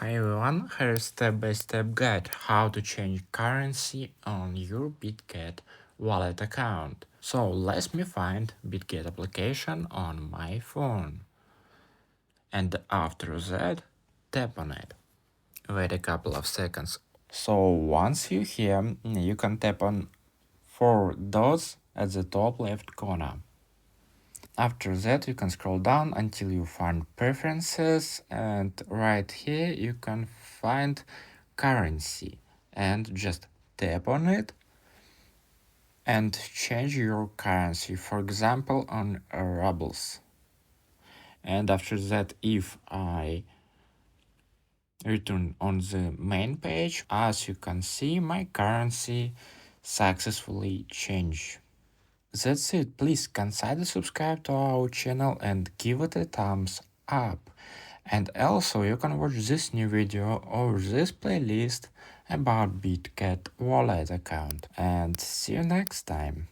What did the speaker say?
Hi everyone, here is step-by-step guide how to change currency on your BitGet wallet account. So let me find BitGet application on my phone. And after that, tap on it. Wait a couple of seconds. So once you're here, you can tap on 4 dots at the top left corner. After that, you can scroll down until you find preferences, and right here you can find currency and just tap on it and change your currency, for example on rubles. And after that, if I return on the main page, as you can see, my currency successfully changed. That's it. Please consider subscribe to our channel and give it a thumbs up. And also you can watch this new video or this playlist about BitGet Wallet account. And see you next time.